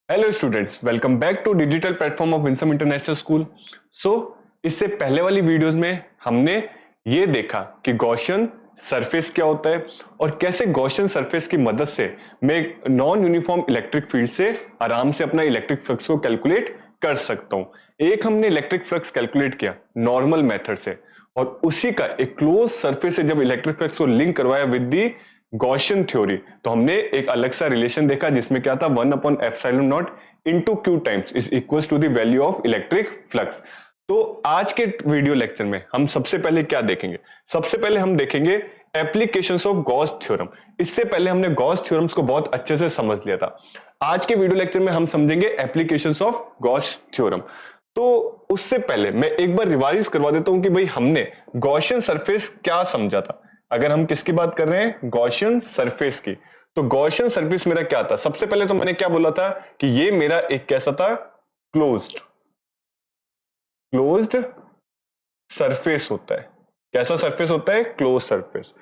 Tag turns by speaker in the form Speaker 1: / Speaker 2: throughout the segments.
Speaker 1: Hello students, welcome back to digital platform of Winsome International School. इससे पहले वाली videos में हमने ये देखा कि गॉसियन सरफेस क्या होता है और कैसे गॉसियन सरफेस की मदद से मैं एक नॉन यूनिफॉर्म इलेक्ट्रिक फील्ड से आराम से अपना इलेक्ट्रिक फ्लक्स को कैलकुलेट कर सकता हूं। एक हमने इलेक्ट्रिक फ्लक्स कैलकुलेट किया नॉर्मल मेथड से, और उसी का एक क्लोज सरफेस से जब इलेक्ट्रिक फ्लक्स को लिंक करवाया विद दी गॉसियन थ्योरी, तो हमने एक अलग सा रिलेशन देखा जिसमें क्या था, 1/ε0 into Q times is equal to the value of electric flux. तो आज के वीडियो लेक्चर में हम सबसे पहले क्या देखेंगे? सबसे पहले हम देखेंगे एप्लीकेशंस ऑफ गॉस थ्योरम। इससे पहले हमने गॉस थ्योरम्स को बहुत अच्छे से समझ लिया था। आज के वीडियो लेक्चर में हम समझेंगे एप्लीकेशंस ऑफ गॉस थ्योरम। तो उससे पहले मैं एक बार रिवाइज करवा देता हूं कि भाई हमने गॉसियन सरफेस क्या समझा था। अगर हम किसकी बात कर रहे हैं, गॉसियन सरफेस की, तो गॉसियन सरफेस मेरा क्या था? सबसे पहले तो मैंने क्या बोला था कि ये मेरा एक कैसा था, क्लोज्ड सरफेस होता है। कैसा सरफेस होता है? Close surface.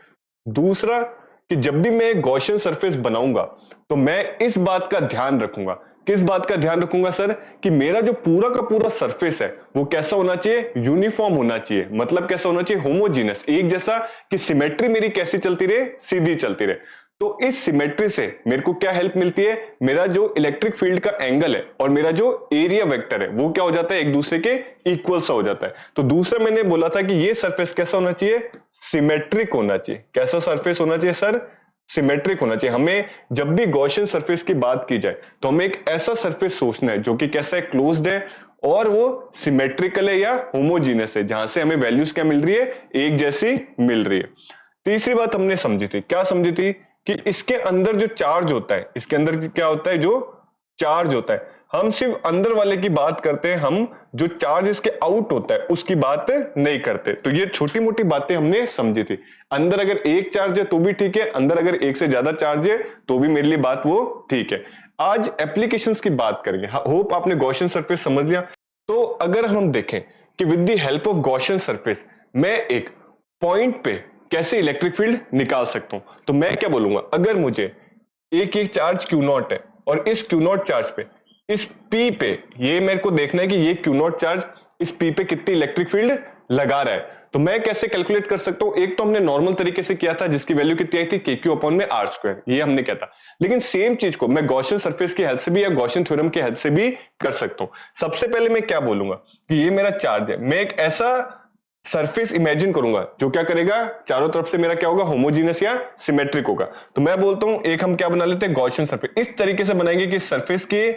Speaker 1: दूसरा कि जब भी मैं गॉसियन सरफेस बनाऊंगा तो मैं इस बात का ध्यान रखूंगा। किस बात का ध्यान रखूंगा सर? कि मेरा जो पूरा का पूरा सरफेस है वो कैसा होना चाहिए? यूनिफॉर्म होना चाहिए। मतलब कैसा होना चाहिए? होमोजीनियस, एक जैसा, कि सिमेट्री मेरी कैसी चलती रहे? सीधी चलती रहे। तो इस सिमेट्री से मेरे को क्या हेल्प मिलती है? मेरा जो इलेक्ट्रिक फील्ड का एंगल है और मेरा जो एरिया वेक्टर है वो क्या हो जाता है? एक दूसरे के इक्वल सा हो जाता है। तो दूसरा मैंने बोला था कि ये सरफेस कैसा होना चाहिए? सिमेट्रिक होना चाहिए। कैसा सरफेस होना चाहिए सर? सिमेट्रिक होना चाहिए। हमें जब भी गॉसियन सरफेस की बात की जाए तो हमें एक ऐसा सरफेस सोचना है जो कि कैसा है? क्लोज्ड है और वो सिमेट्रिकल है या होमोजीनियस है, जहां से हमें वैल्यूज क्या मिल रही है? एक जैसी मिल रही है। तीसरी बात हमने समझी थी, क्या समझी थी? कि इसके अंदर जो चार्ज होता है, इसके अंदर क्या होता है? जो चार्ज होता है, हम सिर्फ अंदर वाले की बात करते हैं, हम जो चार्ज इसके आउट होता है उसकी बात नहीं करते। तो ये छोटी मोटी बातें हमने समझी थी। अंदर अगर एक चार्ज है तो भी ठीक है, अंदर अगर एक से ज्यादा चार्ज है तो भी मेरे लिए बात वो ठीक है। आज एप्लीकेशंस की बात करेंगे। होप आपने गॉसियन सरफेस समझ लिया। तो अगर हम देखें कि with the help of Gaussian surface मैं एक पॉइंट पे कैसे इलेक्ट्रिक फील्ड निकाल सकता हूं, तो मैं क्या बोलूंगा? अगर मुझे एक एक चार्ज Q0 है और इस Q0 चार्ज पे, इस P पे, ये मेरे को देखना है कि ये Q0 चार्ज इस P पे कितनी इलेक्ट्रिक फील्ड लगा रहा है। तो मैं कैसे कैलकुलेट कर सकता हूं? एक तो हमने नॉर्मल तरीके से किया था जिसकी वैल्यू कितनी आई थी? KQ/R², ये हमने किया था। लेकिन सेम चीज को मैं गॉसियन सरफेस की हेल्प से भी या गॉसियन थ्योरम की हेल्प से भी कर सकता हूं। सबसे पहले मैं क्या बोलूंगा कि ये मेरा चार्ज है, मैं एक ऐसा सरफेस इमेजिन करूंगा जो क्या करेगा? चारों तरफ से मेरा क्या होगा? होमोजीनियस या सिमेट्रिक होगा। तो मैं बोलता हूं एक हम क्या बना लेते हैं? Gaussian surface. इस तरीके से बनाएंगे कि सरफेस के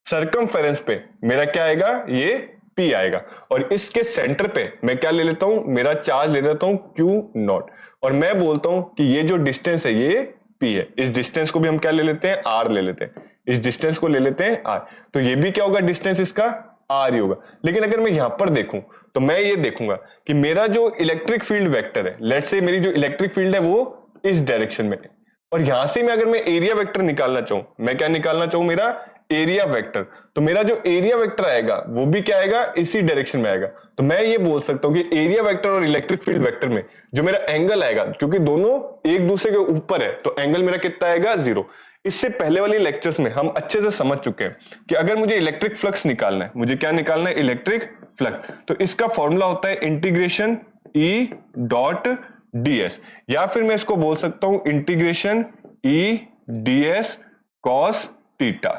Speaker 1: सरकमफेरेंस पे मेरा क्या आएगा? ये P आएगा। और इसके सेंटर पे मैं क्या ले लेता हूं? मेरा चार्ज ले लेता हूं Q0, और मैं बोलता हूं कि ये जो डिस्टेंस है ये P है। इस डिस्टेंस को भी हम क्या ले लेते हैं? R ले लेते हैं। इस डिस्टेंस को ले लेते हैं R। तो ये भी क्या होगा? डिस्टेंस इसका R ही होगा। लेकिन अगर मैं यहां पर देखूं तो मैं ये देखूंगा कि मेरा जो इलेक्ट्रिक फील्ड वेक्टर है, लेट्स से मेरी जो इलेक्ट्रिक फील्ड है वो इस डायरेक्शन में है, और यहां से मैं अगर मैं एरिया वेक्टर निकालना चाहूं, मैं क्या निकालना चाहूं? मेरा एरिया वेक्टर। तो मेरा जो एरिया वेक्टर आएगा वो भी क्या आएगा? इसी डायरेक्शन में आएगा। तो मैं ये बोल सकता हूं कि एरिया वेक्टर और इलेक्ट्रिक फील्ड वेक्टर में जो मेरा एंगल आएगा, क्योंकि दोनों एक दूसरे के ऊपर है, तो एंगल मेरा कितना आएगा? 0। इससे पहले वाली लेक्चर्स में हम अच्छे से समझ चुके हैं कि अगर मुझे इलेक्ट्रिक फ्लक्स निकालना है, मुझे क्या निकालना है? Electric flux. तो इसका फॉर्मूला होता है इंटीग्रेशन E.ds, या फिर मैं इसको बोल सकता हूं इंटीग्रेशन E.ds cos थीटा।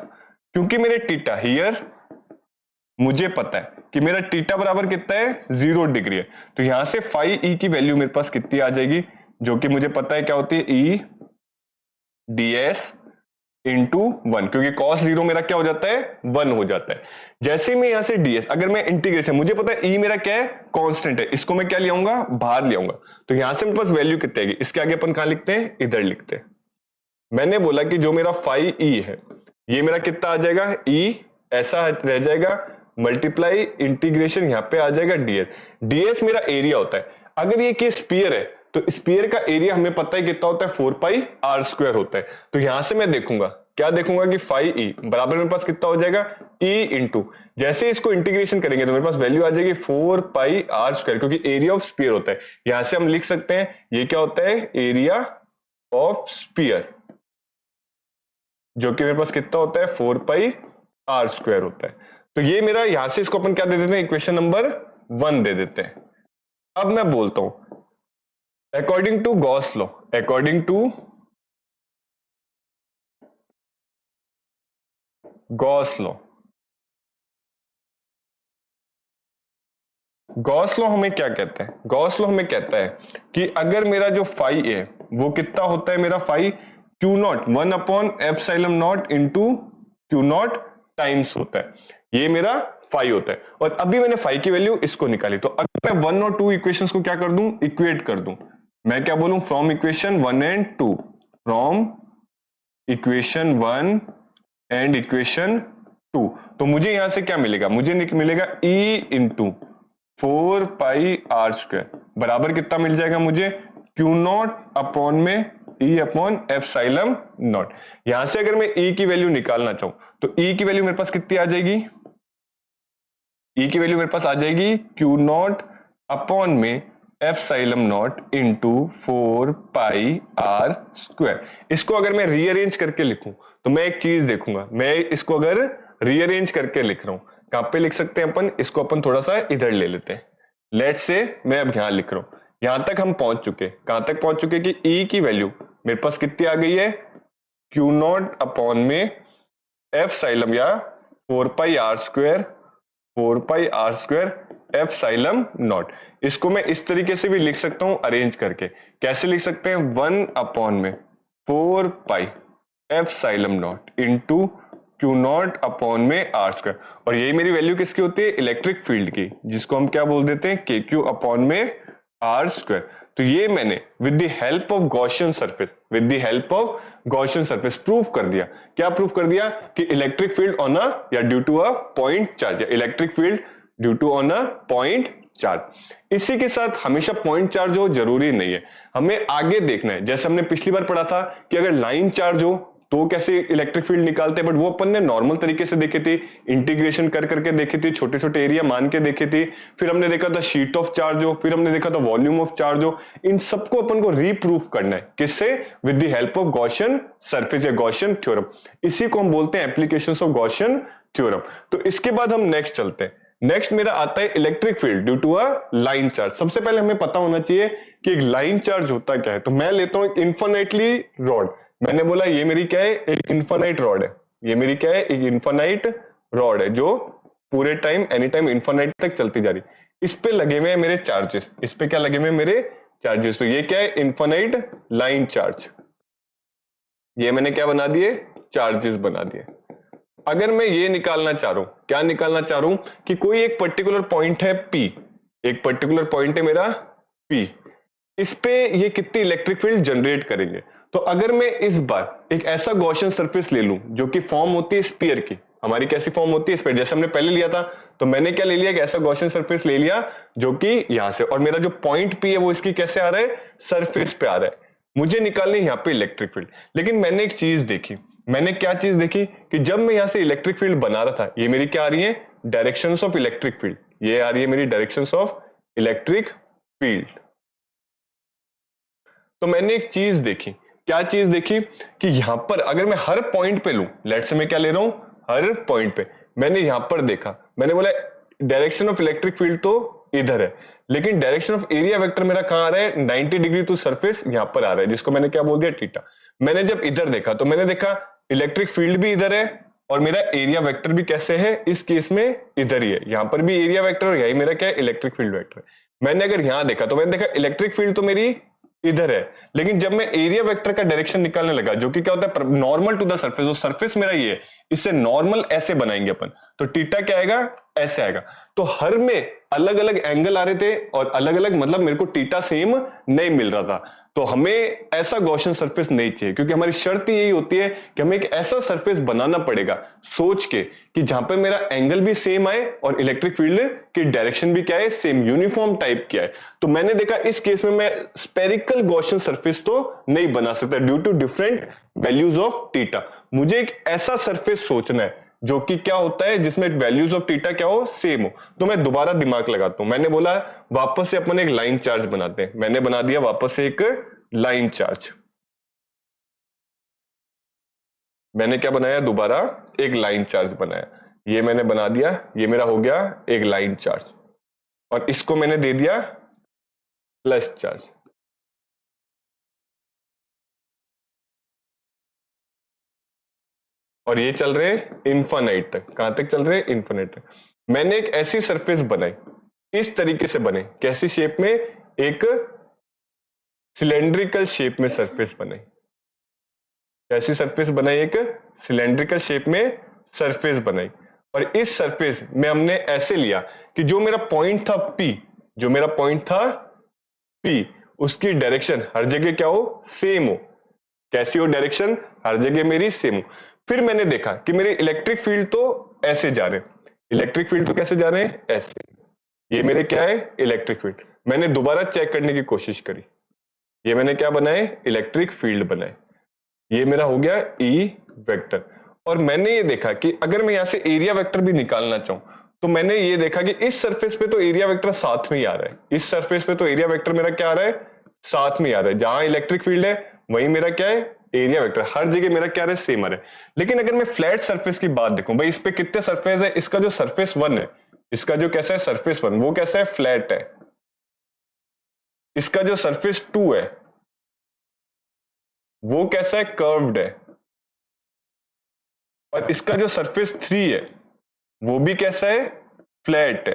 Speaker 1: क्योंकि मेरे थीटा हियर, मुझे पता है कि मेरा थीटा बराबर कितना है? 0 डिग्री है। तो यहां से फाई E की वैल्यू मेरे पास कितनी आ जाएगी? जो कि मुझे पता है क्या होती है? E.ds इंटू 1, क्योंकि cos 0 मेरा क्या हो जाता है? 1 हो जाता है। जैसे मैं यहां से ds, अगर मैं इंटीग्रेशन, मुझे पता है E मेरा क्या है? कांस्टेंट है, इसको मैं क्या ले आऊंगा? बाहर ले आऊंगा। तो यहां से मेरे पास वैल्यू कितनी आएगी? इसके आगे अपन कहां लिखते हैं? इधर लिखते हैं। मैंने बोला कि जो मेरा फाई E है ये मेरा कितना आ जाएगा? E ऐसा रह जाएगा, मल्टीप्लाई इंटीग्रेशन यहां पे आ जाएगा ds मेरा एरिया होता है। अगर ये कि स्फीयर है तो स्फीयर का एरिया हमें पता है कितना होता है? 4πr² होता है। तो यहां से मैं देखूंगा, क्या देखूंगा कि फाई E बराबर मेरे पास कितना हो जाएगा? E इंटू, जैसे इसको इंटीग्रेशन करेंगे तो मेरे पास वैल्यू आ जाएगी 4πr², क्योंकि एरिया ऑफ स्फीयर होता है। यहां से हम लिख सकते हैं ये क्या होता है? एरिया ऑफ स्फीयर, जो कि मेरे पास कितना होता है? 4πr²। आर स्क्वायर होता है। तो ये मेरा यहां से इसको अपन क्या दे देते हैं, इक्वेशन नंबर 1 दे देते हैं। अब मैं बोलता हूं according to Gauss law, according to Gauss law, Gauss law हमें क्या कहता है, गॉस लॉ हमें कहता है कि अगर मेरा जो फाई है वो कितना होता है, मेरा फाई क्यू नॉट 1/एप्सिलॉन not into Q not times होता है, ये मेरा फाई होता है। और अभी मैंने फाई की वैल्यू इसको निकाली, तो अगर मैं 1 और 2 इक्वेशंस को क्या कर दूं, इक्वेट कर दूं, मैं क्या बोलूं, from equation 1 and 2, from equation 1 and equation 2, तो मुझे यहां से क्या मिलेगा, मुझे मिलेगा E into 4 pi r square बराबर कितना मिल जाएगा मुझे, क्यू नॉट अपॉन में ई अपॉन एप्सिलॉन नॉट। यहां से अगर मैं ई की वैल्यू निकालना चाहूं तो ई की वैल्यू मेरे पास कितनी आ जाएगी, ई की वैल्यू मेरे पास आ जाएगी क्यू नॉट अपॉन में epsilon naught into 4 pi r square. इसको अगर मैं रीअरेंज करके लिखूं तो मैं एक चीज देखूंगा, मैं इसको अगर रीअरेंज करके लिख रहा हूं, कहां पे लिख सकते हैं अपन, इसको अपन थोड़ा सा इधर ले लेते हैं। लेट से मैं अब यहां लिख रहा हूं, यहां तक हम पहुंच चुके, कहां तक पहुंच चुके कि ई की वैल्यू मेरे पास कितनी आ गई है, क्यू नॉट अपॉन में एप्सिलॉन या 4 pi r square, 4 pi r square epsilon not. इसको मैं इस तरीके से भी लिख सकता हूं अरेंज करके, कैसे लिख सकते हैं, 1 अपॉन में 4 pi epsilon naught into Q not upon में आर स्क्वायर, और यही मेरी वैल्यू किसकी होती है, इलेक्ट्रिक फील्ड की, जिसको हम क्या बोल देते हैं, के क्यू अपॉन में आर स्क्वायर। तो ये मैंने with the help of Gaussian surface, with the help of Gaussian surface prove कर दिया। क्या प्रूव कर दिया कि इलेक्ट्रिक फील्ड ऑन अ या due to a point charge, या electric field due to on a point charge. इसी के साथ हमेशा पॉइंट चार्ज हो जरूरी नहीं है, हमें आगे देखना है। जैसे हमने पिछली बार पढ़ा था कि अगर लाइन चार्ज हो तो कैसे इलेक्ट्रिक फील्ड निकालते हैं, बट वो अपन ने नॉर्मल तरीके से देखी थी, इंटीग्रेशन कर करके देखी थी, छोटे छोटे एरिया मान के देखी थी, फिर हमने देखा था शीट ऑफ चार्ज हो, फिर हमने देखा था वॉल्यूम ऑफ चार्ज हो। इन सबको अपन को रीप्रूफ करना है, किससे, with the help of Gaussian surface या गॉसियन थ्योरम। इसी को हम बोलते हैं एप्लीकेशंस ऑफ गॉसियन थ्योरम। तो इसके बाद हम नेक्स्ट चलते हैं। नेक्स्ट मेरा आता है electric field due to a line charge. सबसे पहले हमें पता होना चाहिए कि एक लाइन चार्ज होता क्या है। तो मैं लेता हूं एक इन्फिनिटली रॉड, मैंने बोला ये मेरी क्या है, एक इन्फिनाइट रॉड है, ये मेरी क्या है, एक इन्फिनाइट रॉड है जो पूरे टाइम एनी टाइम इन्फिनाइट तक चलती जा रही। इस पे लगे हुए हैं मेरे चार्जेस, इस पे क्या लगे हुए हैं मेरे चार्जेस। तो ये क्या है, इन्फिनाइट लाइन चार्ज, ये मैंने क्या बना दिए, चार्जेस बना दिए। अगर मैं ये निकालना चाह रहा हूं, क्या निकालना चाह रहा हूं कि कोई एक पर्टिकुलर पॉइंट है P, एक पर्टिकुलर पॉइंट है मेरा P, इस पे ये कितनी इलेक्ट्रिक फील्ड जनरेट करेंगे। तो अगर मैं इस बार एक ऐसा गॉसियन सरफेस ले लूं जो कि फॉर्म होती है स्फीयर की, हमारी कैसी फॉर्म होती है स्फीयर, जैसे हमने पहले लिया था, तो मैंने क्या ले लिया, एक ऐसा गॉसियन सरफेस ले लिया जो कि यहां से, और मेरा जो पॉइंट P है वो इसकी कैसे आ रहा है, सरफेस पे आ रहा है। मुझे निकालनी है यहाँ पे इलेक्ट्रिक फील्ड। लेकिन मैंने एक चीज देखी, मैंने क्या चीज देखी कि जब मैं यहां से इलेक्ट्रिक फील्ड बना रहा था, ये मेरी क्या आ रही है, डायरेक्शंस ऑफ इलेक्ट्रिक फील्ड, ये आ रही है मेरी डायरेक्शंस ऑफ इलेक्ट्रिक फील्ड। तो मैंने एक चीज देखी, क्या चीज देखी कि यहां पर अगर मैं हर पॉइंट पे लूं, लेट्स से मैं क्या ले रहा हूं, हर पॉइंट पे, मैंने यहां पर देखा, मैंने बोला डायरेक्शन ऑफ इलेक्ट्रिक फील्ड तो इधर है, लेकिन डायरेक्शन ऑफ एरिया वेक्टर मेरा कहां आ रहा है, 90 डिग्री टू सरफेस यहां पर आ रहा है, जिसको मैंने क्या बोल दिया, थीटा। मैंने जब इधर देखा तो मैंने देखा इलेक्ट्रिक फील्ड भी इधर है और मेरा एरिया वेक्टर भी कैसे है, इस केस में इधर ही है, यहां पर भी एरिया वेक्टर और यही मेरा क्या है, इलेक्ट्रिक फील्ड वेक्टर। मैंने अगर यहां देखा तो मैंने देखा इलेक्ट्रिक फील्ड तो मेरी इधर है, लेकिन जब मैं एरिया वेक्टर का डायरेक्शन निकालने लगा, जो कि क्या होता है, नॉर्मल टू द सरफेस, जो सरफेस मेरा ये है, इससे नॉर्मल ऐसे बनाएंगे अपन, तो थीटा क्या आएगा, ऐसे आएगा। तो हर में अलग अलग एंगल आ रहे थे और अलग अलग, मतलब मेरे को थीटा सेम नहीं मिल रहा था। तो हमें ऐसा गॉसियन सरफेस नहीं चाहिए, क्योंकि हमारी शर्त यही होती है कि हमें एक ऐसा सरफेस बनाना पड़ेगा सोच के कि जहां पे मेरा एंगल भी सेम आए और इलेक्ट्रिक फील्ड की डायरेक्शन भी क्या है, सेम यूनिफॉर्म टाइप की है। तो मैंने देखा इस केस में मैं स्पेरिकल गॉसियन सरफेस तो नहीं बना सकता due to different values of theta. मुझे एक ऐसा सरफेस सोचना है जो कि क्या होता है, जिसमें वैल्यूज ऑफ थीटा क्या हो, सेम हो। तो मैं दोबारा दिमाग लगाता हूं, मैंने बोला वापस से अपन एक लाइन चार्ज बनाते हैं, मैंने बना दिया वापस से एक लाइन चार्ज। मैंने क्या बनाया, दोबारा एक लाइन चार्ज बनाया, ये मैंने बना दिया, ये मेरा हो गया एक लाइन चार्ज, और इसको मैंने दे दिया प्लस चार्ज। और ये चल रहे इन्फिनिट तक। कहां तक चल रहे? इन्फिनिट तक। मैंने एक ऐसी सरफेस बनाई, इस तरीके से बने, कैसी शेप में? एक सिलेंड्रिकल शेप में सरफेस बनाई। कैसी सरफेस बनाई? एक सिलेंड्रिकल शेप में सरफेस बनाई। और इस सरफेस में हमने ऐसे लिया कि जो मेरा पॉइंट था P, जो मेरा पॉइंट था P, उसकी डायरेक्शन हर जगह क्या हो? सेम हो। कैसी हो डायरेक्शन? हर जगह मेरी सेम हो। फिर मैंने देखा कि मेरे इलेक्ट्रिक फील्ड तो ऐसे जा रहे हैं, इलेक्ट्रिक फील्ड तो कैसे जा रहे हैं? ऐसे। ये मेरे क्या है? Electric field. मैंने दोबारा चेक करने की कोशिश करी, ये मैंने क्या बनाए? इलेक्ट्रिक फील्ड बनाए। ये मेरा हो गया E वेक्टर। और मैंने ये देखा कि अगर मैं यहां से एरिया वेक्टर भी निकालना चाहूं, तो मैंने ये देखा कि इस सरफेस पे तो एरिया वेक्टर साथ में ही आ रहा है, इस सरफेस पे तो एरिया वेक्टर मेरा क्या आ रहा है? साथ में आ रहा है। जहां इलेक्ट्रिक फील्ड है वहीं मेरा क्या है? Area vector. हर जगह मेरा क्या है? सेम आ रहा है। लेकिन अगर मैं फ्लैट सरफेस की बात देखूं, भाई इस पे कितने सरफेस है? इसका जो सरफेस 1 है, इसका जो कैसा है? सरफेस 1, वो कैसा है? फ्लैट है। इसका जो सरफेस 2 है वो कैसा है? कर्व्ड है। और इसका जो सरफेस 3 है वो भी कैसा है? फ्लैट है।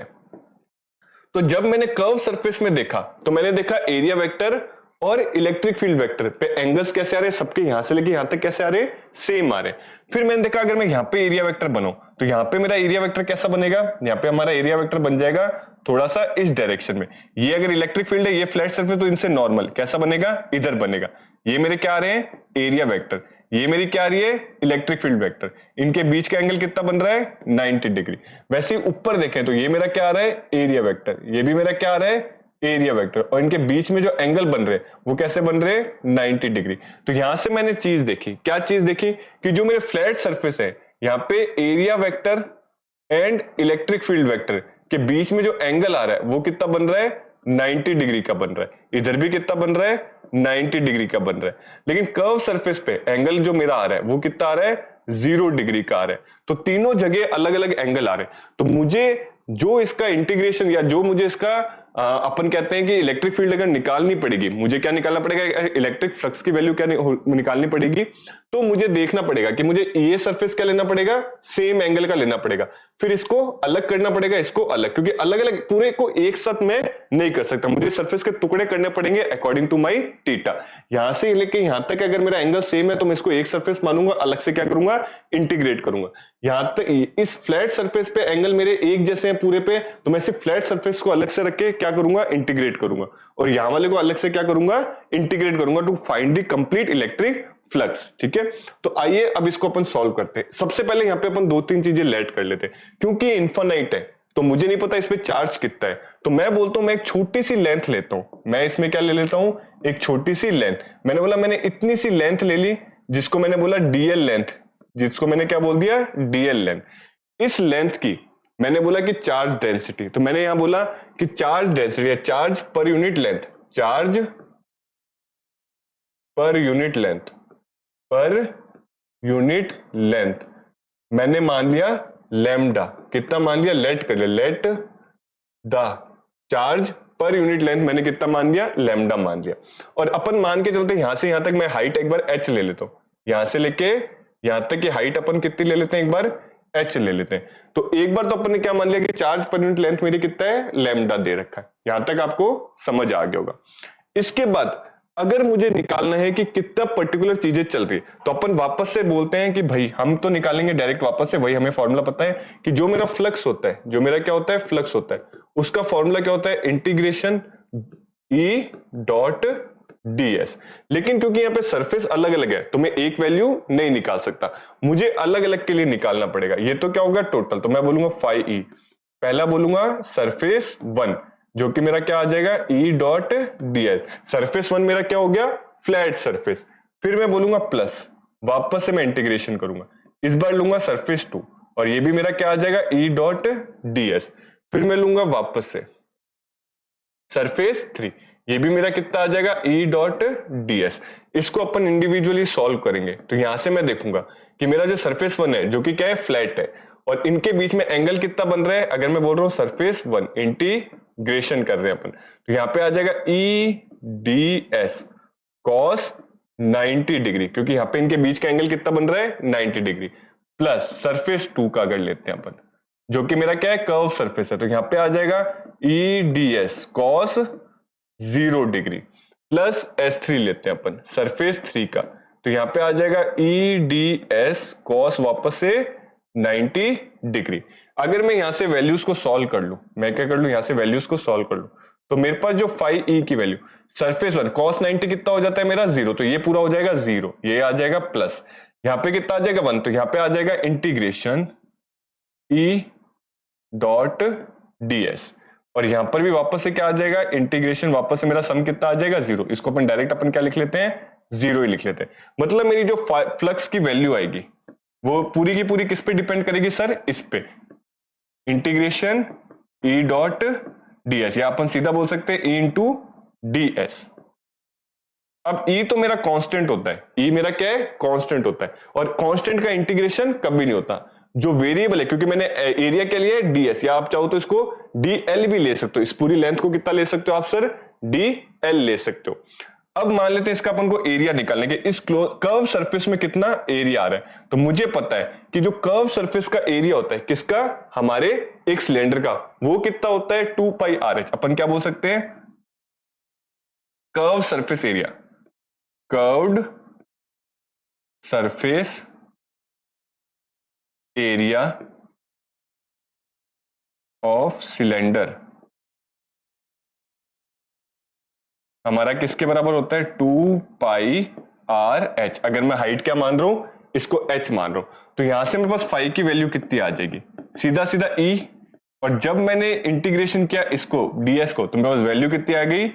Speaker 1: तो जब मैंने कर्व सरफेस में देखा तो मैंने देखा एरिया वेक्टर और इलेक्ट्रिक फील्ड वेक्टर पे एंगल्स कैसे आ रहे हैं? सबके यहां से लेके यहां तक कैसे आ रहे हैं? सेम आ रहे हैं। फिर मैंने देखा अगर मैं यहां पे एरिया वेक्टर बनाऊं तो यहां पे मेरा एरिया वेक्टर कैसा बनेगा? यहां पे हमारा एरिया वेक्टर बन जाएगा थोड़ा सा इस डायरेक्शन में। ये अगर इलेक्ट्रिक फील्ड है, ये फ्लैट सरफेस, तो इनसे नॉर्मल कैसा बनेगा? इधर बनेगा। ये मेरे क्या आ रहे हैं? Area vector. ये मेरी क्या आ रही है? Electric field vector. इनके बीच का एंगल कितना बन रहा है? 90 डिग्री। वैसे ही ऊपर देखें तो ये मेरा क्या आ रहा है? Area vector. ये भी मेरा क्या आ रहा है? Area vector. और इनके बीच में जो एंगल बन रहे हैं वो कैसे बन रहे हैं? 90 डिग्री। तो यहां से मैंने चीज देखी, क्या चीज देखी? कि जो मेरे फ्लैट सरफेस है, यहाँ पे area vector and electric field vector के बीच में जो एंगल आ रहा है वो कितना बन रहा है? 90 डिग्री का बन रहा है। इधर भी कितना बन रहा है? 90 डिग्री का बन रहा है। लेकिन कर्व सरफेस पे एंगल जो मेरा आ रहा है वो कितना आ रहा है? 0 डिग्री का आ रहा है। तो तीनों जगह अलग अलग एंगल आ रहे हैं। तो मुझे जो इसका इंटीग्रेशन या जो मुझे इसका अपन कहते हैं कि इलेक्ट्रिक फील्ड अगर निकालनी पड़ेगी, मुझे क्या निकालना पड़ेगा? इलेक्ट्रिक फ्लक्स की वैल्यू क्या निकालनी पड़ेगी? तो मुझे देखना पड़ेगा कि मुझे ये सरफेस क्या लेना पड़ेगा? सेम एंगल का लेना पड़ेगा। फिर इसको अलग करना पड़ेगा, इसको अलग, क्योंकि अलग अलग पूरे को एक साथ मैं नहीं कर सकता। मुझे सरफेस के टुकड़े करने पड़ेंगे अकॉर्डिंग टू माई थीटा। यहां से लेके यहां तक अगर मेरा एंगल सेम है तो मैं इसको एक सरफेस मानूंगा, अलग से क्या करूंगा? इंटीग्रेट करूंगा। यहां तक इस फ्लैट सरफेस पे एंगल मेरे एक जैसे हैं पूरे पे, तो मैं सिर्फ फ्लैट सरफेस को अलग से रख के क्या करूंगा? इंटीग्रेट करूंगा। और यहां वाले को अलग से क्या करूंगा? इंटीग्रेट करूंगा to find the complete electric flux. ठीक है, तो आइए अब इसको अपन सॉल्व करते हैं। सबसे पहले यहां पे अपन 2-3 चीजें लेट कर लेते हैं। क्योंकि इनफाइनाइट है तो मुझे नहीं पता इस पे चार्ज कितना है, तो मैं बोलता हूं मैं एक छोटी सी लेंथ लेता हूं। मैं इसमें क्या ले लेता हूं? एक छोटी सी लेंथ। मैंने बोला मैंने इतनी सी लेंथ ले ली, जिसको मैंने बोला डीएल लेंथ, जिसको मैंने क्या बोल दिया? DL length. इस लेंथ की मैंने बोला कि चार्ज डेंसिटी, तो मैंने यहां बोला कि चार्ज डेंसिटी या charge per unit length, charge per unit length, per unit length मैंने मान लिया लैम्डा। कितना मान लिया? लेट कर लिया, let the charge per unit length मैंने कितना मान लिया? लैम्डा मान लिया। और अपन मान के चलते यहां से यहां तक मैं हाइट एक बार h ले लेता हूं, यहां से लेके यहां तक की हाइट अपन कितनी ले लेते हैं? एक बार h ले लेते हैं। तो एक बार तो अपन ने क्या मान लिया कि चार्ज पर यूनिट लेंथ मेरी कितना है? लैम्डा दे रखा है। यहां तक आपको समझ आ गया होगा। इसके बाद अगर मुझे निकालना है कि कितना पर्टिकुलर चीजें चल रही है, तो अपन वापस से बोलते हैं कि भाई हम तो निकालेंगे डायरेक्ट वापस से, वही हमें फॉर्मूला पता है कि जो मेरा फ्लक्स होता है, जो मेरा क्या होता है? फ्लक्स होता है, उसका फॉर्मूला क्या होता है? Integration E dot ds। लेकिन क्योंकि यहाँ पे सरफेस अलग अलग है तो मैं एक वैल्यू नहीं निकाल सकता, मुझे अलग अलग के लिए निकालना पड़ेगा। ये तो क्या होगा? टोटल। तो मैं बोलूंगा फाई E। पहला बोलूंगा सरफेस 1, जो कि मेरा क्या आ जाएगा? E dot ds। सरफेस 1 मेरा क्या हो गया? Flat surface. फिर मैं बोलूंगा प्लस, वापस से मैं इंटीग्रेशन करूंगा, इस बार लूंगा सरफेस 2, और ये भी मेरा क्या आ जाएगा? E dot ds। फिर मैं लूंगा वापस से सरफेस 3, ये भी मेरा कितना आ जाएगा E डॉट ds। इसको अपन इंडिविजुअली सॉल्व करेंगे तो यहां से मैं देखूंगा कि मेरा जो सरफेस वन है जो कि क्या है फ्लैट है और इनके बीच में एंगल कितना बन रहा है, अगर मैं बोल रहा हूं सरफेस वन इंटीग्रेशन कर रहे हैं अपन तो यहां पे आ जाएगा E ds cos 90 डिग्री, क्योंकि यहां पे इनके बीच का एंगल कितना बन रहा है 90 डिग्री, प्लस सरफेस टू का अगर लेते हैं अपन जो कि मेरा क्या है कर्व सरफेस है तो यहां पे आ जाएगा E ds cos 0 degree plus S3 लेते हैं अपन सरफेस थ्री का तो यहां पे आ जाएगा E ds cos वापस से 90 डिग्री। अगर मैं यहां से वैल्यूज को सॉल्व कर लूं, मैं क्या कर लूं यहां से वैल्यूज को सॉल्व कर लूं तो मेरे पास जो फाई E की वैल्यू सरफेस वन cos 90 कितना हो जाता है मेरा 0, तो ये पूरा हो जाएगा 0, ये आ जाएगा प्लस यहां पे कितना आ जाएगा 1 तो यहां पे आ जाएगा इंटीग्रेशन E डॉट ds और यहां पर भी वापस से क्या आ जाएगा इंटीग्रेशन, वापस से मेरा सम कितना आ जाएगा 0। इसको अपन डायरेक्ट अपन क्या लिख लेते हैं 0 ही लिख लेते हैं। मतलब मेरी जो फ्लक्स की वैल्यू आएगी वो पूरी की पूरी किस पे डिपेंड करेगी सर, इस पे इंटीग्रेशन E डॉट ds या अपन सीधा बोल सकते हैं E इंटू ds। अब E तो मेरा कांस्टेंट होता है, E मेरा क्या है कांस्टेंट होता है और कांस्टेंट का इंटीग्रेशन कभी नहीं होता। जो वेरिएबल है, क्योंकि मैंने एरिया के लिए ds या आप चाहो तो इसको dl भी ले सकते हो, इस पूरी लेंथ को कितना ले सकते हो आप सर dl ले सकते हो। अब मान लेते हैं इसका अपन को एरिया निकालने के, इस कर्व सरफेस में कितना एरिया आ रहा है तो मुझे पता है कि जो कर्व सरफेस का एरिया होता है किसका, हमारे एक सिलेंडर का, वो कितना होता है 2 पाई RH। अपन क्या बोल सकते हैं curve surface area, curved surface area of cylinder हमारा किसके बराबर होता है 2 पाई RH। अगर मैं हाइट क्या मान रहा हूं इसको h मान रहा हूं तो यहां से मेरे पास फाई की वैल्यू कितनी आ जाएगी, सीधा सीधा E और जब मैंने इंटीग्रेशन किया इसको ds को तो मेरे पास वैल्यू कितनी आ गई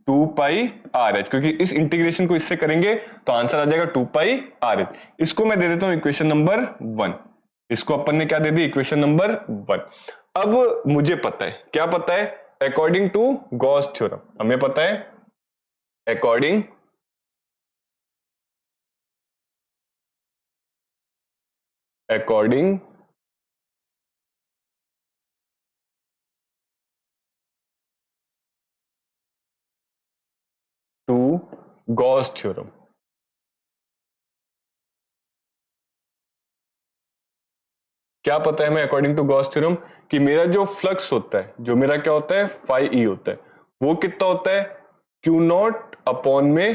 Speaker 1: 2 पाई RH, क्योंकि इस इंटीग्रेशन को इससे करेंगे तो आंसर आ जाएगा 2 पाई RH। इसको मैं दे देता हूं इक्वेशन नंबर 1, इसको अपन ने क्या दे दी इक्वेशन नंबर 1। अब मुझे पता है, क्या पता है, अकॉर्डिंग टू गॉस थ्योरम हमें पता है अकॉर्डिंग टू गॉस थ्योरम क्या पता है हमें अकॉर्डिंग टू गॉस थ्योरम कि मेरा जो फ्लक्स होता है, जो मेरा क्या होता है फाई E होता है, वो कितना होता है Q नॉट अपॉन में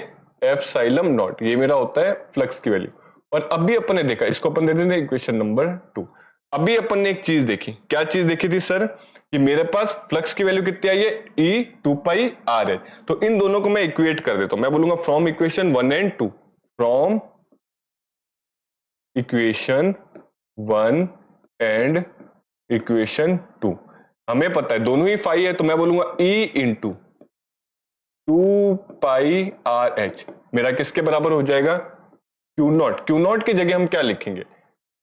Speaker 1: एफ साइलम नॉट, ये मेरा होता है फ्लक्स की वैल्यू। और अभी अपन ने देखा, इसको अपन दे देते हैं इक्वेशन नंबर 2। अभी अपन ने एक चीज देखी, क्या चीज देखी थी सर कि मेरे पास फ्लक्स की वैल्यू कितनी आई है E 2 पाई RH। तो इन दोनों को मैं इक्वेट कर देता हूं, मैं बोलूंगा from equation 1 and 2, from equation 1 and equation 2 हमें पता है दोनों ही फाई है तो मैं बोलूंगा E इंटू 2 पाई RH मेरा किसके बराबर हो जाएगा Q नॉट। Q नॉट की जगह हम क्या लिखेंगे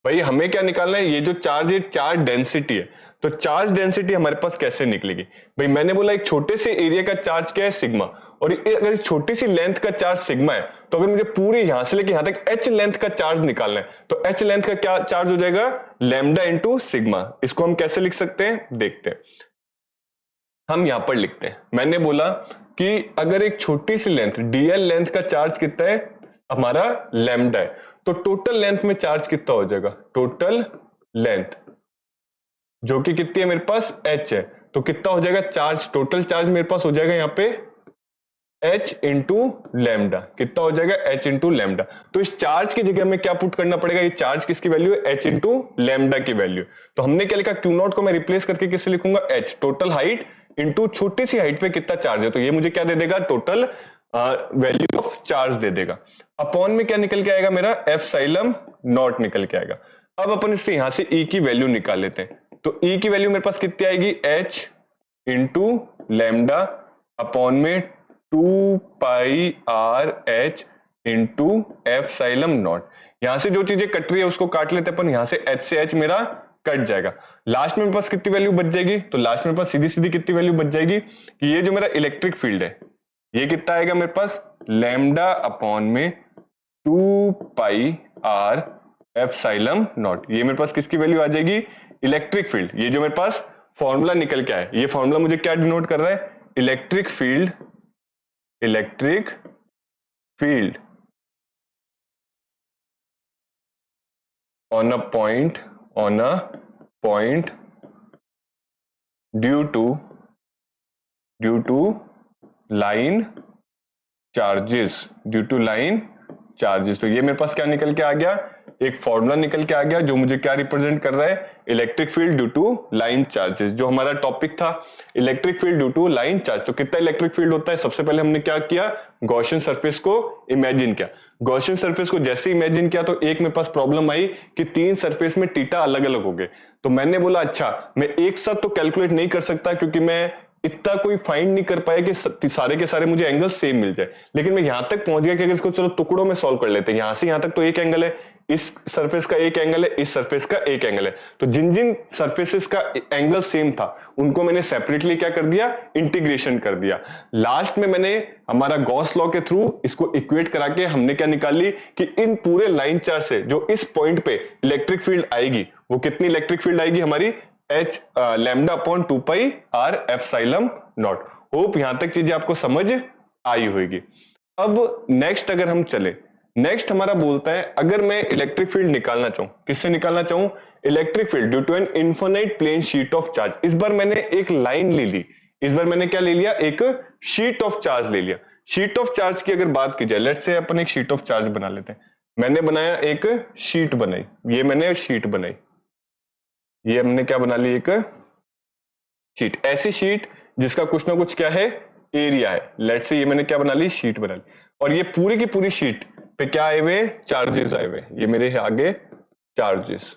Speaker 1: भाई, हमें क्या निकालना है, ये जो चार्ज है चार्ज डेंसिटी है, तो चार्ज डेंसिटी हमारे पास कैसे निकलेगी भाई, मैंने बोला एक छोटे से एरिया का चार्ज क्या है सिग्मा, और अगर इस छोटी सी लेंथ का चार्ज सिग्मा है तो अगर मुझे पूरी यहां से लेके यहां तक h लेंथ का चार्ज निकालना है तो h लेंथ का क्या चार्ज हो जाएगा लैम्डा इंटू सिग्मा। इसको हम कैसे लिख सकते हैं देखते हैं, हम यहां पर लिखते हैं, मैंने बोला कि अगर एक छोटी सी लेंथ dl लेंथ का चार्ज कितना है हमारा लैम्डा है, तो टोटल लेंथ में चार्ज कितना हो जाएगा, टोटल लेंथ जो कि कितनी है मेरे पास h है, तो कितना हो जाएगा चार्ज, टोटल चार्ज मेरे पास हो जाएगा यहाँ पे h इंटू लैम्डा, कितना हो जाएगा h इंटू लैम्डा। तो इस चार्ज की जगह में क्या पुट करना पड़ेगा, ये चार्ज किसकी वैल्यू है h इंटू लैम्डा की वैल्यू। तो हमने क्या लिखा Q नॉट को मैं रिप्लेस करके किससे लिखूंगा h, टोटल हाइट इंटू छोटी सी हाइट पे कितना चार्ज है, तो ये मुझे क्या दे देगा टोटल वैल्यू ऑफ चार्ज दे देगा। अपॉन में क्या निकल के आएगा मेरा एफ साइलम नॉट निकल के आएगा। अब अपन इससे यहां से E की वैल्यू निकाल लेते हैं, तो E की वैल्यू मेरे पास कितनी आएगी h इंटू लैम्डा अपॉन में 2 पाई RH into F xylem not. यहां से जो चीजें कट रही है उसको काट लेते अपन, यहां से h से h मेरा कट जाएगा, लास्ट में मेरे पास कितनी वैल्यू बच जाएगी, तो लास्ट में मेरे पास सीधी सीधी कितनी वैल्यू बच जाएगी कि ये जो मेरा इलेक्ट्रिक फील्ड है ये कितना आएगा मेरे पास, लैम्डा अपॉन में 2 पाई आर एप्सिलॉन नॉट। ये मेरे पास किसकी वैल्यू आ जाएगी, इलेक्ट्रिक फील्ड। ये जो मेरे पास फॉर्मूला निकल के आया, ये फॉर्मूला मुझे क्या डिनोट कर रहा है, electric field, electric field on a point due to line charges, तो ये मेरे पास क्या निकल के आ गया, एक फॉर्मूला निकल के आ गया जो मुझे क्या रिप्रेजेंट कर रहा है, electric field due to line charges. जो हमारा टॉपिक था electric field due to line charge, तो कितना इलेक्ट्रिक फील्ड होता है, सबसे पहले हमने क्या किया, गॉसियन सरफेस को इमेजिन किया। गॉसियन सरफेस को जैसे इमेजिन किया तो एक मेरे पास प्रॉब्लम आई कि 3 सरफेस में थीटा अलग अलग हो गए। तो मैंने बोला अच्छा मैं एक साथ तो कैलकुलेट नहीं कर सकता क्योंकि मैं इतना कोई फाइंड नहीं कर पाया कि सारे के सारे मुझे एंगल सेम मिल जाए, लेकिन मैं यहां तक पहुंच गया कि अगर इसको चलो टुकड़ों में सॉल्व कर लेते हैं, यहां से यहां तक तो एक एंगल है, इस सरफेस का एक एंगल है, इस सरफेस का एक एंगल है, तो जिन जिन सरफेसेस का एंगल सेम था उनको मैंने सेपरेटली क्या कर दिया, इंटीग्रेशन कर दिया। लास्ट में मैंने हमारा गॉस लॉ के थ्रू इसको इक्वेट करा के हमने क्या निकाल ली कि इन पूरे लाइन चार्ज से जो इस पॉइंट पे इलेक्ट्रिक फील्ड आएगी वो कितनी इलेक्ट्रिक फील्ड आएगी हमारी, h lambda upon 2 pi r epsilon naught. Hope यहां तक चीजें आपको समझ आई होगी। अब नेक्स्ट अगर हम चले, नेक्स्ट हमारा बोलता है अगर मैं इलेक्ट्रिक फील्ड निकालना चाहूं, किससे निकालना चाहूं, electric field due to an infinite plane sheet of charge. इस बार मैंने एक लाइन ले ली, इस बार मैंने क्या ले लिया, एक शीट ऑफ चार्ज ले लिया। शीट ऑफ चार्ज की अगर बात की जाए, लेट्स से अपन एक शीट ऑफ चार्ज बना लेते हैं। मैंने बनाया एक शीट बनाई, ये मैंने शीट बनाई, ये हमने क्या बना ली, एक शीट, ऐसी शीट जिसका कुछ ना कुछ क्या है, एरिया है। लेट्स से ये मैंने क्या बना ली, शीट बना ली, और ये पूरी की पूरी शीट पे क्या आए हुए, चार्जेस आए हुए, ये मेरे आगे चार्जेस।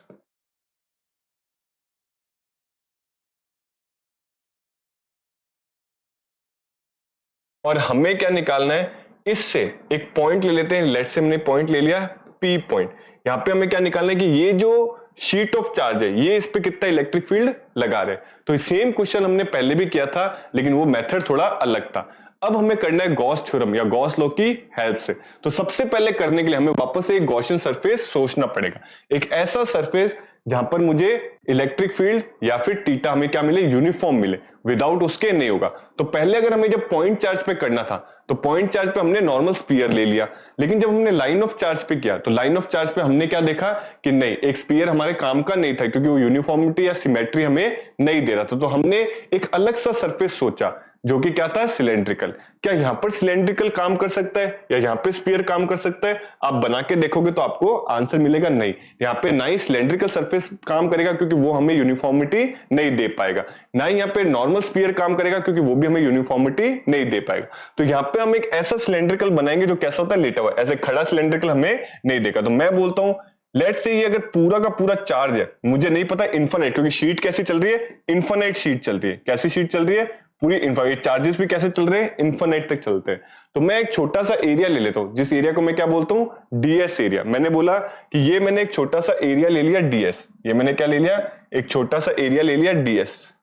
Speaker 1: और हमें क्या निकालना है, इससे एक पॉइंट ले लेते हैं, लेट्स से हमने पॉइंट ले लिया पी पॉइंट। यहां पे हमें क्या निकालना है कि ये जो शीट ऑफ चार्ज है ये इस पे कितना इलेक्ट्रिक फील्ड लगा रहे। तो सेम क्वेश्चन हमने पहले भी किया था लेकिन वो मेथड थोड़ा अलग था। अब हमें करना है गॉस थ्योरम या गॉस लॉ की हेल्प से। तो सबसे पहले करने के लिए हमें वापस से एक गॉसियन सरफेस सोचना पड़ेगा, एक ऐसा सरफेस जहां पर मुझे इलेक्ट्रिक फील्ड या फिर थीटा हमें क्या मिले, यूनिफॉर्म मिले, विदाउट उसके नहीं होगा। तो पहले अगर हमें जब पॉइंट चार्ज पे करना था तो पॉइंट चार्ज पे हमने नॉर्मल स्फीयर ले लिया, लेकिन जब हमने लाइन ऑफ चार्ज पे किया तो लाइन ऑफ चार्ज पे हमने क्या देखा कि नहीं, एक स्फीयर हमारे काम का नहीं था क्योंकि वो यूनिफॉर्मिटी या सिमेट्री हमें नहीं दे रहा था। तो हमने एक अलग सा सरफेस सोचा जो कि क्या था, सिलेंड्रिकल। क्या यहां पर सिलेंड्रिकल काम कर सकता है या यहां पे स्फीयर काम कर सकता है? आप बना के देखोगे तो आपको आंसर मिलेगा नहीं, यहां पे ना ही सिलेंड्रिकल सरफेस काम करेगा क्योंकि वो हमें यूनिफॉर्मिटी नहीं दे पाएगा, ना ही यहाँ पे नॉर्मल स्फीयर काम करेगा क्योंकि वो भी हमें यूनिफॉर्मिटी नहीं दे पाएगा। तो यहाँ पे हम एक ऐसा सिलेंड्रिकल बनाएंगे जो कैसा होता है, लेटा हुआ, ऐसे खड़ा सिलेंड्रिकल हमें नहीं देगा। तो मैं बोलता हूं लेट्स से ये अगर पूरा का पूरा चार्ज है, मुझे नहीं पता इन्फिनिट, क्योंकि शीट कैसी चल रही है, इन्फिनिट शीट चल रही है। कैसी शीट चल रही है, पूरी इन्फिनिट। चार्जेस भी कैसे चल रहे हैं, इन्फिनिट तक चलते हैं। तो मैं एक छोटा सा एरिया ले लेता हूं, जिस एरिया को मैं क्या बोलता हूं, डीएस एरिया। मैंने बोला कि ये मैंने एक छोटा सा एरिया ले लिया डीएस, ये मैंने क्या ले लिया, एक छोटा सा एरिया ले लिया डीएस,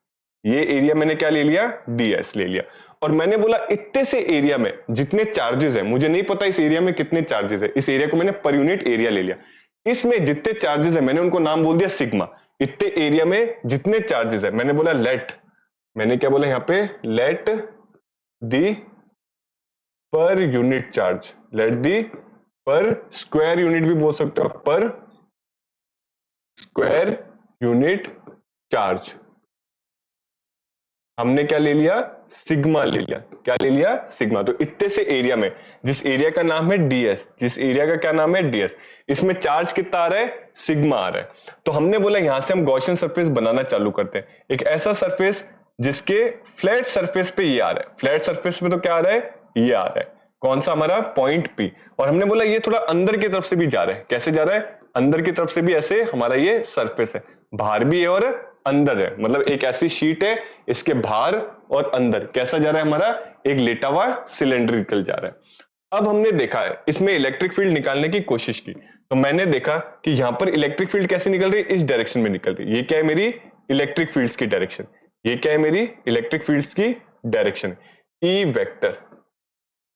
Speaker 1: ये एरिया मैंने क्या ले लिया, डीएस ले लिया। और मैंने बोला इतने से एरिया में जितने चार्जेस है, मुझे नहीं पता इस एरिया में कितने चार्जेस है, इस एरिया को मैंने पर यूनिट एरिया ले लिया। इसमें जितने चार्जेस है मैंने उनको नाम बोल दिया सिग्मा। इतने एरिया में जितने चार्जेस है मैंने बोला लेट, मैंने क्या बोला यहां पे, let the per unit charge, let the पर स्क्वायर यूनिट भी बोल सकते हो, पर स्क्वायर यूनिट चार्ज हमने क्या ले लिया, सिग्मा ले लिया। क्या ले लिया, सिग्मा। तो इतने से एरिया में, जिस एरिया का नाम है डीएस, जिस एरिया का क्या नाम है, डीएस, इसमें चार्ज कितना आ रहा है, सिग्मा आ रहा है। तो हमने बोला यहां से हम गॉसियन सरफेस बनाना चालू करते हैं, एक ऐसा सरफेस जिसके फ्लैट सरफेस पे ये आ रहा है। फ्लैट सरफेस में तो क्या आ रहा है, ये आ रहा है, कौन सा, हमारा पॉइंट पी। और हमने बोला ये थोड़ा अंदर की तरफ से भी जा रहा है। कैसे जा रहा है, अंदर की तरफ से भी, ऐसे हमारा ये सरफेस है, बाहर भी है और अंदर है, मतलब एक ऐसी शीट है, इसके बाहर और अंदर कैसा जा रहा है, हमारा एक लेटा हुआ सिलेंड्रिकल जा रहा है। अब हमने देखा है इसमें इलेक्ट्रिक फील्ड निकालने की कोशिश की, तो मैंने देखा कि यहां पर इलेक्ट्रिक फील्ड कैसे निकल रही है, इस डायरेक्शन में निकल रही है। ये क्या है, मेरी इलेक्ट्रिक फील्ड्स की डायरेक्शन, ये क्या है, मेरी इलेक्ट्रिक फील्ड्स की डायरेक्शन, ई वेक्टर।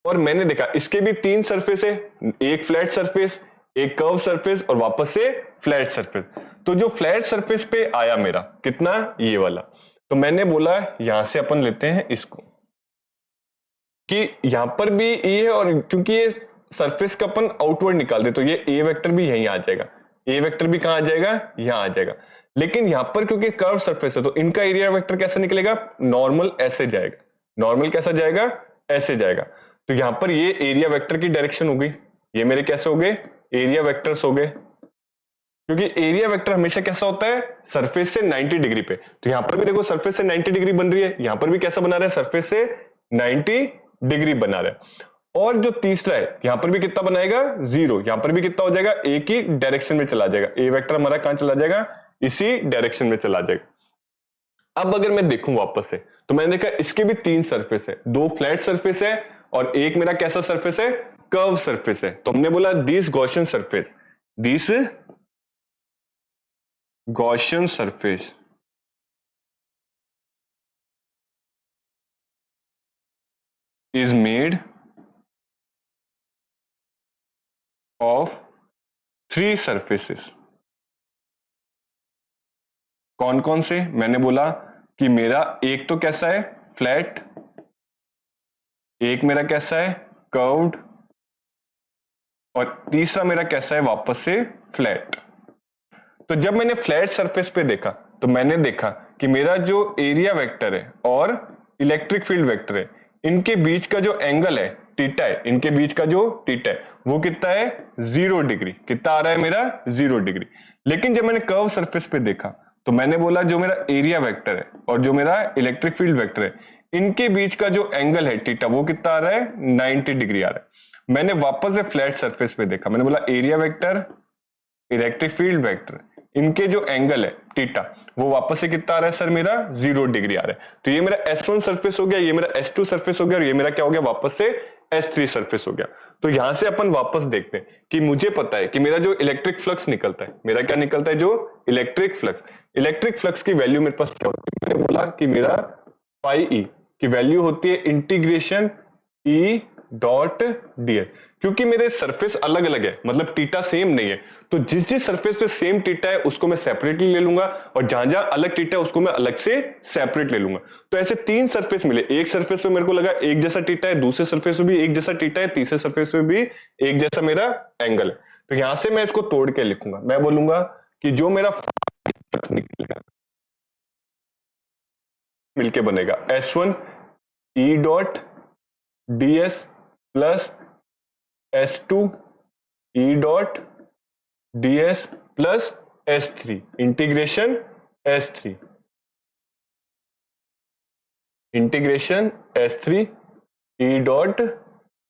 Speaker 1: और मैंने देखा इसके भी 3 सरफेस है, एक फ्लैट सरफेस, एक कर्व सरफेस और वापस से फ्लैट सरफेस। तो जो फ्लैट सरफेस पे आया मेरा कितना, ये वाला, तो मैंने बोला यहां से अपन लेते हैं इसको कि यहां पर भी ए है, और क्योंकि ये सरफेस का अपन आउटवर्ड निकाल दे तो ये ए वेक्टर भी यहीं आ जाएगा, ए वेक्टर भी कहां आ जाएगा, यहां आ जाएगा। लेकिन यहां पर क्योंकि कर्व सरफेस है तो इनका एरिया वेक्टर कैसे निकलेगा, नॉर्मल ऐसे जाएगा, नॉर्मल कैसा जाएगा, ऐसे जाएगा। तो यहां पर ये एरिया वेक्टर की डायरेक्शन हो गई, ये मेरे कैसे हो गए, एरिया वेक्टर्स हो गए, क्योंकि एरिया वेक्टर हमेशा कैसा होता है, सरफेस से 90 डिग्री पे। तो यहां पर भी देखो सरफेस से 90 डिग्री बन रही है, यहां पर भी कैसा बना रहा है, सरफेस से 90 डिग्री बना रहा है। और जो तीसरा है यहां पर भी कितना बनाएगा, 0, यहां पर भी कितना हो जाएगा, एक ही डायरेक्शन में चला जाएगा, ए वेक्टर हमारा कहां चला जाएगा, इसी डायरेक्शन में चला जाएगा। अब अगर मैं देखूं वापस से तो मैंने देखा इसके भी 3 सरफेस है, 2 फ्लैट सरफेस है और एक मेरा कैसा सरफेस है, कर्व सरफेस है। तो हमने बोला this Gaussian surface, this Gaussian surface is made of 3 surfaces। कौन कौन से, मैंने बोला कि मेरा एक तो कैसा है, फ्लैट, एक मेरा कैसा है, कर्व्ड, और तीसरा मेरा कैसा है, वापस से फ्लैट। तो जब मैंने फ्लैट सरफेस पे देखा तो मैंने देखा कि मेरा जो एरिया वेक्टर है और इलेक्ट्रिक फील्ड वेक्टर है, इनके बीच का जो एंगल है थीटा है, इनके बीच का जो थीटा है वो कितना है, 0 डिग्री। कितना आ रहा है मेरा, 0 डिग्री। लेकिन जब मैंने कर्व सरफेस पे देखा तो मैंने बोला जो मेरा एरिया वेक्टर है और जो मेरा इलेक्ट्रिक फील्ड वेक्टर है, इनके बीच का जो एंगल है थीटा वो कितना आ रहा है, 90 डिग्री आ रहा है। मैंने वापस से फ्लैट सरफेस पे देखा, मैंने बोला area vector, electric field vector, इनके जो एंगल है थीटा वो वापस से कितना आ रहा है सर, मेरा 0 डिग्री आ रहा है। तो ये मेरा S1 सरफेस हो गया, ये मेरा S2 सरफेस हो गया, और ये मेरा क्या हो गया, वापस से S3 सरफेस हो गया। तो यहां से अपन वापस देखते हैं कि मुझे पता है कि मेरा जो इलेक्ट्रिक फ्लक्स निकलता है, मेरा क्या निकलता है, जो इलेक्ट्रिक फ्लक्स की वैल्यू मेरे पास क्या होती है, मैंने बोला कि मेरा पाई ई की वैल्यू होती है इंटीग्रेशन ई डॉट ds। क्योंकि मेरे सरफेस अलग अलग है, मतलब थीटा सेम नहीं है, तो जिस जिस सरफेस पे सेम थीटा है उसको मैं सेपरेटली ले लूंगा, और जहां जहां अलग थीटा है उसको मैं अलग से सेपरेट ले लूंगा। तो ऐसे 3 सरफेस मिले, एक सरफेस पे मेरे को लगा एक जैसा थीटा है, दूसरे सरफेस पे भी एक जैसा थीटा है, तीसरे सरफेस पे भी एक जैसा मेरा एंगल है। तो यहां से मैं इसको तोड़ के लिखूंगा, मैं बोलूंगा कि जो मेरा निकलेगा मिलके बनेगा S1 E dot ds plus S2 E dot ds plus S3 integration S3 E dot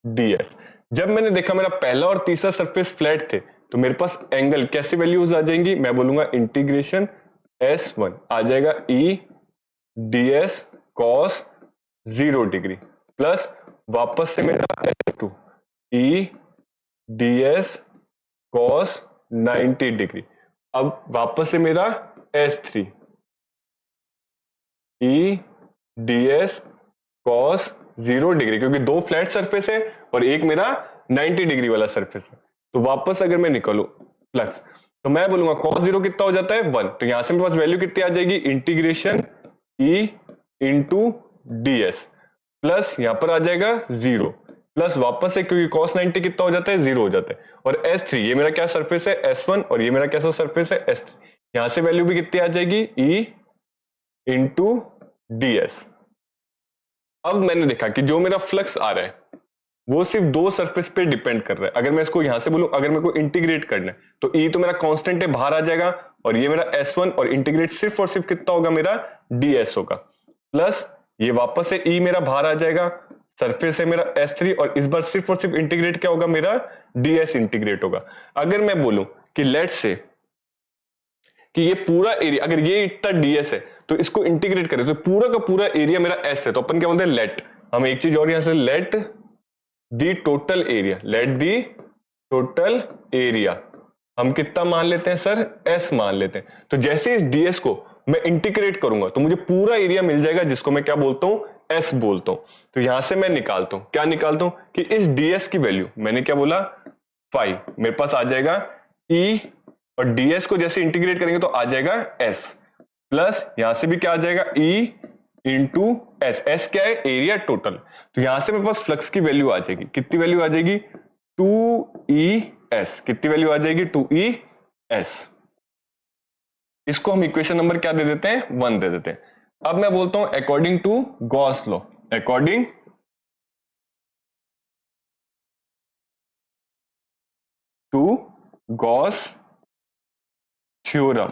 Speaker 1: ds। जब मैंने देखा मेरा पहला और तीसरा सरफेस फ्लैट थे तो मेरे पास एंगल कैसे वैल्यूज आ जाएंगी, मैं बोलूंगा इंटीग्रेशन S1 आ जाएगा ई ds cos 0 डिग्री प्लस वापस से मेरा S2 ई ds cos 90 डिग्री। अब वापस से मेरा S3 ई ds cos 0 डिग्री, क्योंकि 2 फ्लैट सरफेस है और एक मेरा 90 डिग्री वाला सरफेस है। तो वापस अगर मैं निकालू फ्लक्स तो मैं बोलूंगा cos 0 कितना हो जाता है, 1। तो यहां से मेरे पास वैल्यू कितनी आ जाएगी, integration E into ds plus यहां पर आ जाएगा 0 प्लस वापस से, क्योंकि cos 90 कितना हो जाता है, 0 हो जाता है। और S3 ये मेरा क्या सरफेस है, S1, और ये मेरा कैसा सरफेस है, S3। यहां से वैल्यू भी कितनी आ जाएगी, E इंटू ds। अब मैंने देखा कि जो मेरा फ्लक्स आ रहा है वो सिर्फ 2 सरफेस पे डिपेंड कर रहा है। अगर मैं इसको यहां से बोलूं, अगर मेरे को इंटीग्रेट करना है तो E तो मेरा कांस्टेंट है, बाहर आ जाएगा, और ये मेरा S1, और इंटीग्रेट सिर्फ और सिर्फ कितना होगा, मेरा ds होगा, प्लस ये वापस से E मेरा बाहर आ जाएगा, सरफेस है मेरा S3, और इस बार सिर्फ और सिर्फ इंटीग्रेट क्या होगा, मेरा ds इंटीग्रेट होगा। अगर मैं बोलूं कि लेट्स से कि ये पूरा एरिया, अगर ये इतना ds है तो इसको इंटीग्रेट करें तो पूरा का पूरा एरिया मेरा s है, तो अपन क्या बोलते हैं, लेट, हम एक चीज और यहां से, let the total area, let the total area हम कितना मान लेते हैं सर, s मान लेते हैं। तो जैसे इस ds को मैं इंटीग्रेट करूंगा तो मुझे पूरा एरिया मिल जाएगा, जिसको मैं क्या बोलता हूं, एस बोलता हूं। तो यहां से मैं निकालता हूं, क्या निकालता हूं कि इस ds की वैल्यू मैंने क्या बोला 5, मेरे पास आ जाएगा e, और ds को जैसे इंटीग्रेट करेंगे तो आ जाएगा s, प्लस यहां से भी क्या आ जाएगा e इंटू एस। एस क्या है, एरिया टोटल। तो यहां से मेरे पास फ्लक्स की वैल्यू आ जाएगी, कितनी वैल्यू आ जाएगी 2es, कितनी वैल्यू आ जाएगी 2es। इसको हम इक्वेशन नंबर क्या दे देते हैं 1 दे देते हैं। अब मैं बोलता हूं according to Gauss law, according to Gauss theorem,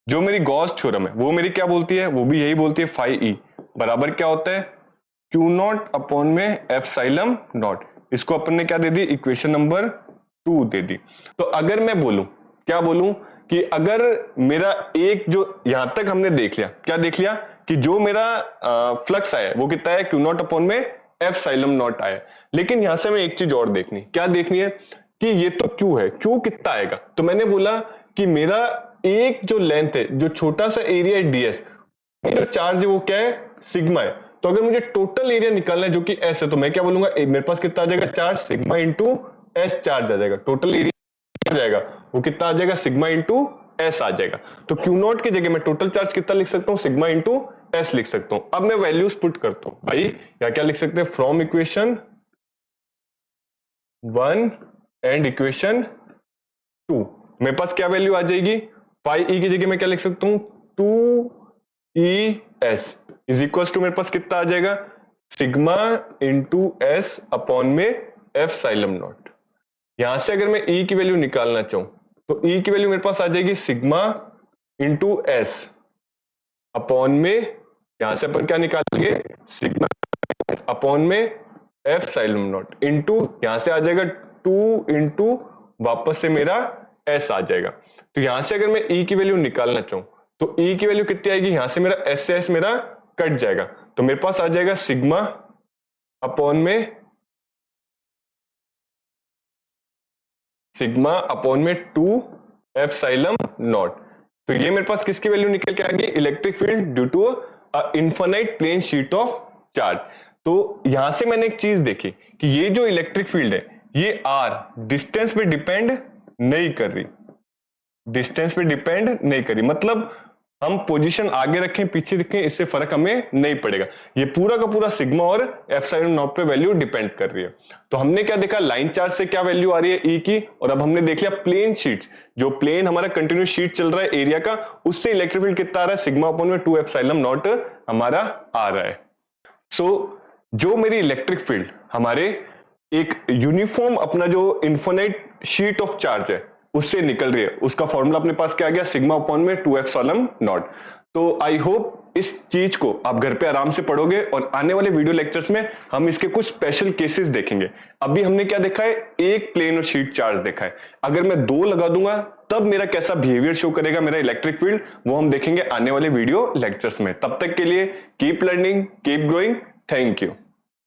Speaker 1: जो मेरी गॉस थ्योरम है वो मेरी क्या बोलती है, वो भी यही बोलती है फाई ई बराबर क्या होता है क्यू नॉट अपॉन में एप्सिलॉन नॉट। इसको अपन ने क्या दे दी, इक्वेशन नंबर 2 दे दी। तो अगर मैं बोलूं, क्या बोलूं कि अगर मेरा एक जो यहां तक हमने देख लिया, क्या देख लिया कि जो मेरा फ्लक्स आया वो कितना है क्यू नॉट अपॉन में एप्सिलॉन नॉट आया। लेकिन यहां से मैं एक चीज और देखनी, क्या देखनी है कि ये तो क्यू है, क्यू कितना आएगा। तो मैंने बोला कि मेरा एक जो लेंथ है, जो छोटा सा एरिया है ds, जो चार्ज है वो क्या है सिग्मा है। तो अगर मुझे टोटल एरिया निकालना है जो कि s है, तो मैं क्या बोलूंगा मेरे पास कितना आ जाएगा charge sigma into S charge आ जाएगा। टोटल एरिया आ जाएगा वो कितना आ जाएगा सिग्मा इंटू एस आ जाएगा। तो क्यू नॉट की जगह मैं टोटल चार्ज कितना लिख सकता हूँ सिग्मा इंटू एस लिख सकता हूं। अब मैं वैल्यूज पुट करता हूं भाई, या क्या लिख सकते हैं फ्रॉम इक्वेशन 1 एंड इक्वेशन 2 मेरे पास क्या वैल्यू आ जाएगी, फाई ई की जगह मैं क्या लिख सकता हूं 2es इज इक्वल टू मेरे पास कितना आ जाएगा सिग्मा इंटू एस अपॉन में एप्सिलॉन नॉट। यहां से अगर मैं ई की वैल्यू निकालना चाहूं तो ई की वैल्यू मेरे पास आ जाएगी सिग्मा इंटू एस अपॉन में, यहां से अपन क्या निकालेंगे सिग्मा अपॉन में एप्सिलॉन नॉट इंटू यहां से आ जाएगा 2 इंटू वापस से मेरा एस आ जाएगा। तो यहां से अगर मैं ई की वैल्यू निकालना चाहूं तो ई की वैल्यू कितनी आएगी, यहां से मेरा एस से एस मेरा कट जाएगा, तो मेरे पास आ जाएगा सिग्मा अपॉन में 2 एप्सिलॉन नॉट। तो ये मेरे पास किसकी वैल्यू निकल के आ गई, electric field due to infinite plane sheet of charge. तो यहां से मैंने एक चीज देखी कि ये जो इलेक्ट्रिक फील्ड है ये आर डिस्टेंस पे डिपेंड नहीं कर रही, डिस्टेंस पे डिपेंड नहीं करी, मतलब हम पोजीशन आगे रखें पीछे रखें इससे फर्क हमें नहीं पड़ेगा, ये पूरा का पूरा सिग्मा और एप्सिलॉन नॉट पे वैल्यू डिपेंड कर रही है। तो हमने क्या देखा, लाइन चार्ज से क्या वैल्यू आ रही है ई की, और अब हमने देख लिया प्लेन शीट, जो प्लेन हमारा कंटिन्यूस शीट चल रहा है एरिया का, उससे इलेक्ट्रिक फील्ड कितना आ रहा है सिग्मा अपॉन में 2 एप्सिलॉन नॉट हमारा आ रहा है। सो जो मेरी इलेक्ट्रिक फील्ड हमारे एक यूनिफॉर्म अपना जो इनफाइनाइट शीट ऑफ चार्ज है उससे निकल रही है, उसका फॉर्मूला अपने पास क्या आ गया सिग्मा अपॉन में 2 एप्सिलॉन नॉट। तो आई होप इस चीज को आप घर पे आराम से पढ़ोगे, और आने वाले वीडियो लेक्चर्स में हम इसके कुछ स्पेशल केसेस देखेंगे। अभी हमने क्या देखा है, एक प्लेन और शीट चार्ज देखा है, अगर मैं 2 लगा दूंगा तब मेरा कैसा बिहेवियर शो करेगा मेरा इलेक्ट्रिक फील्ड, वो हम देखेंगे आने वाले वीडियो लेक्चर्स में। तब तक के लिए keep learning, keep growing, thank you.